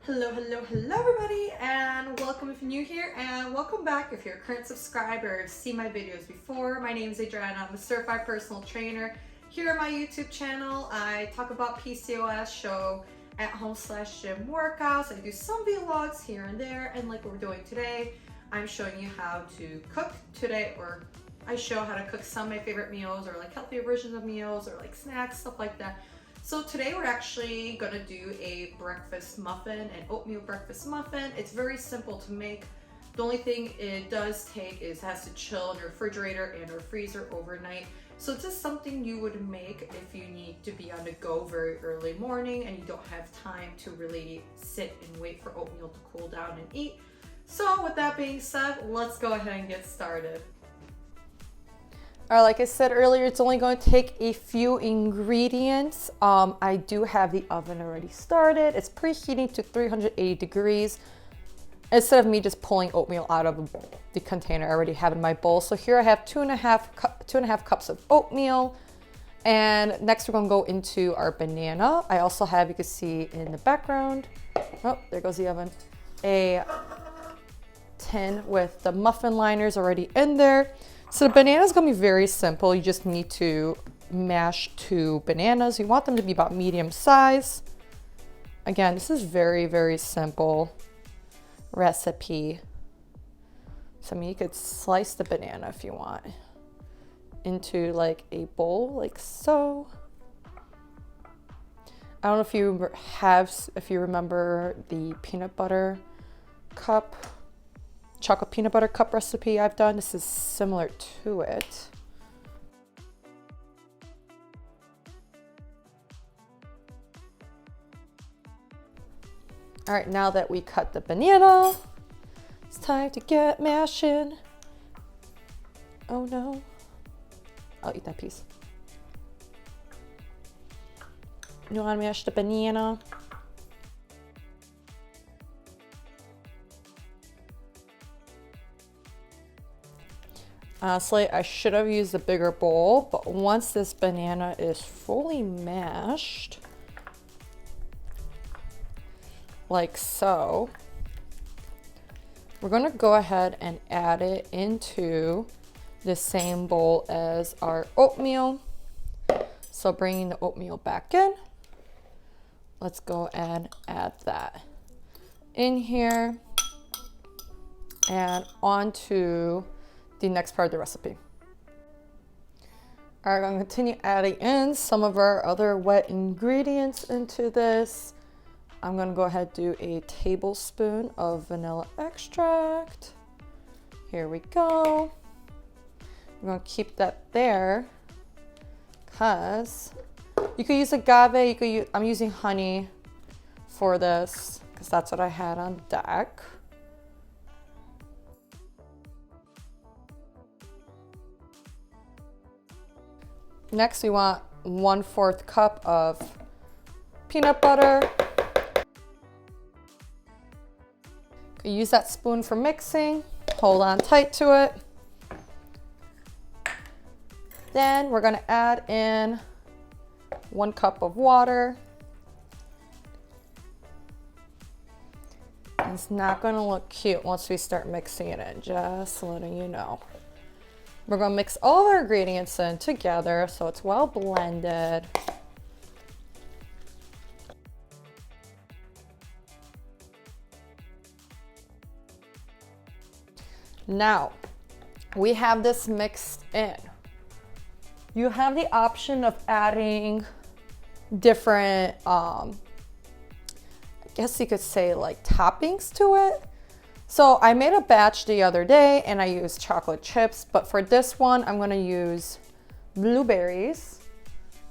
Hello everybody, and welcome if you're new here, and welcome back if you're a current subscriber, seen my videos before. My name is Adriana. I'm a certified personal trainer. Here on my YouTube channel, I talk about PCOS, show at-home/gym workouts. I do some vlogs here and there, and like what we're doing today, I'm showing you how to cook today, or I show how to cook some of my favorite meals, or like healthier versions of meals, or like snacks, stuff like that. So today we're actually gonna do a breakfast muffin, an oatmeal breakfast muffin. It's very simple to make. The only thing it does take is it has to chill in your refrigerator and or freezer overnight. So it's just something you would make if you need to be on the go very early morning and you don't have time to really sit and wait for oatmeal to cool down and eat. So with that being said, let's go ahead and get started. All right, like I said earlier, it's only going to take a few ingredients. I do have the oven already started. It's preheating to 380 degrees. Instead of me just pulling oatmeal out of the container, I already have in my bowl. So here I have two and a half cups of oatmeal. And next we're gonna go into our banana. I also have, you can see in the background, oh, there goes the oven, a tin with the muffin liners already in there. So the banana is going to be very simple. You just need to mash 2 bananas. You want them to be about medium size. Again, this is very, very simple recipe. So I mean, you could slice the banana if you want into like a bowl, like so. I don't know if you remember the peanut butter cup. Chocolate peanut butter cup recipe I've done. This is similar to it. All right, now that we cut the banana, it's time to get mashing. Oh no, I'll eat that piece. You want to mash the banana? Honestly, I should have used a bigger bowl, but once this banana is fully mashed, like so, we're gonna go ahead and add it into the same bowl as our oatmeal. So bringing the oatmeal back in, let's go and add that in here and onto the next part of the recipe. All right, I'm gonna continue adding in some of our other wet ingredients into this. I'm gonna go ahead and do a tablespoon of vanilla extract. Here we go. I'm gonna keep that there because you could use agave, you could use, I'm using honey for this because that's what I had on deck. Next, we want 1/4 cup of peanut butter. Use that spoon for mixing. Hold on tight to it. Then we're gonna add in 1 cup of water. It's not gonna look cute once we start mixing it in, just letting you know. We're gonna mix all of our ingredients in together so it's well blended. Now, we have this mixed in. You have the option of adding different, I guess you could say like toppings to it. So I made a batch the other day and I used chocolate chips, but for this one, I'm gonna use blueberries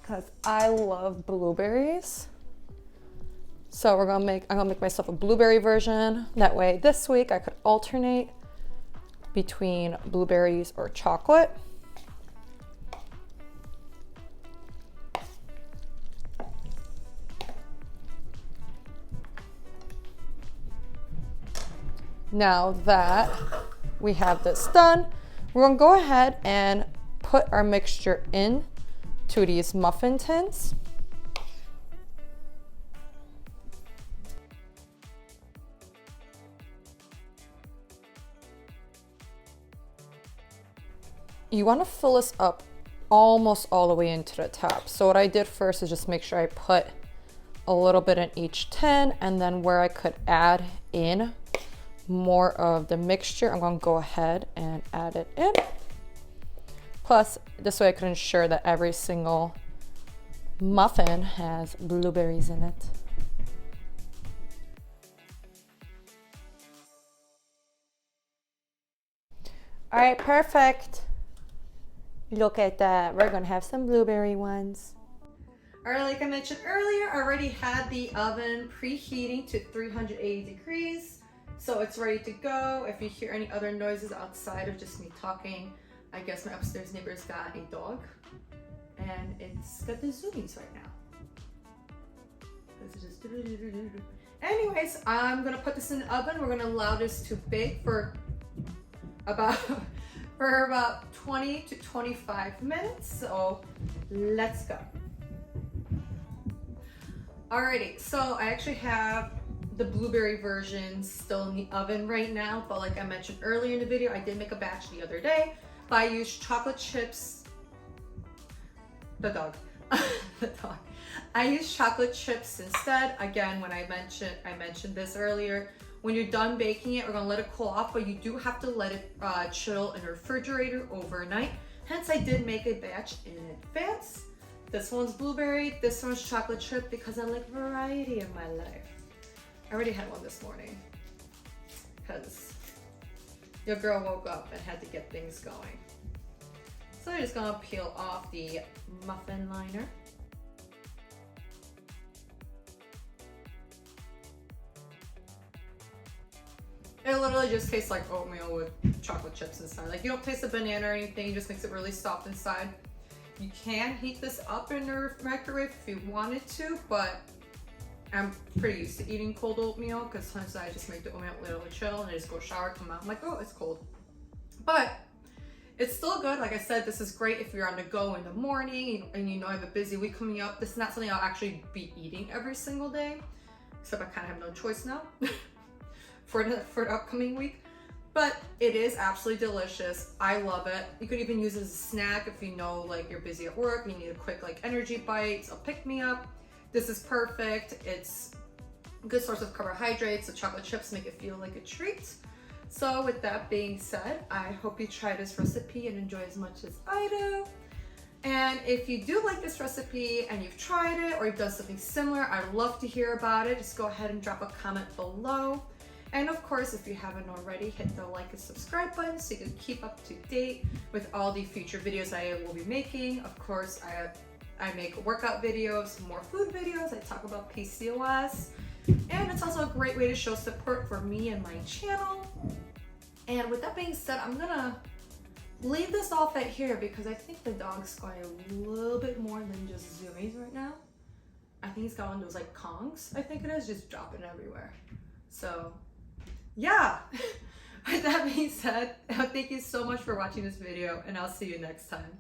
because I love blueberries. So I'm gonna make myself a blueberry version. That way this week I could alternate between blueberries or chocolate. Now that we have this done, we're gonna go ahead and put our mixture in to these muffin tins. You want to fill this up almost all the way into the top. So what I did first is just make sure I put a little bit in each tin, and then where I could add in more of the mixture, I'm going to go ahead and add it in. Plus, this way I can ensure that every single muffin has blueberries in it. All right, perfect. Look at that. We're gonna have some blueberry ones. All right, like I mentioned earlier, I already had the oven preheating to 380 degrees. So it's ready to go. If you hear any other noises outside of just me talking, I guess my upstairs neighbor's got a dog and it's got the zoomies right now. Anyways, I'm gonna put this in the oven. We're gonna allow this to bake for about 20 to 25 minutes. So let's go. Alrighty, so I actually have the blueberry version still in the oven right now, but like I mentioned earlier in the video, I did make a batch the other day, but I used chocolate chips. The dog. The dog. I used chocolate chips instead. Again, when I mentioned this earlier, when you're done baking it, we're gonna let it cool off, but you do have to let it chill in the refrigerator overnight. Hence, I did make a batch in advance. This one's blueberry, this one's chocolate chip, because I like variety in my life. I already had one this morning because your girl woke up and had to get things going. So I'm just gonna peel off the muffin liner. It literally just tastes like oatmeal with chocolate chips inside. Like, you don't taste the banana or anything, it just makes it really soft inside. You can heat this up in the microwave if you wanted to, but I'm pretty used to eating cold oatmeal because sometimes I just make the oatmeal literally chill and I just go shower, come out, I'm like, oh, it's cold. But it's still good. Like I said, this is great if you're on the go in the morning and you know I have a busy week coming up. This is not something I'll actually be eating every single day, except I kind of have no choice now for the upcoming week. But it is absolutely delicious. I love it. You could even use it as a snack if you know like you're busy at work and you need a quick like energy bite, a pick me up. This is perfect. It's a good source of carbohydrates. The chocolate chips make it feel like a treat. So with that being said, I hope you try this recipe and enjoy as much as I do. And if you do like this recipe and you've tried it or you've done something similar, I'd love to hear about it. Just go ahead and drop a comment below. And of course, if you haven't already, hit the like and subscribe button so you can keep up to date with all the future videos I will be making. Of course, I make workout videos, more food videos. I talk about PCOS. And it's also a great way to show support for me and my channel. And with that being said, I'm gonna leave this off at here because I think the dog's got a little bit more than just zoomies right now. I think he's got one of those like Kongs, I think it is, just dropping everywhere. So yeah, with that being said, thank you so much for watching this video and I'll see you next time.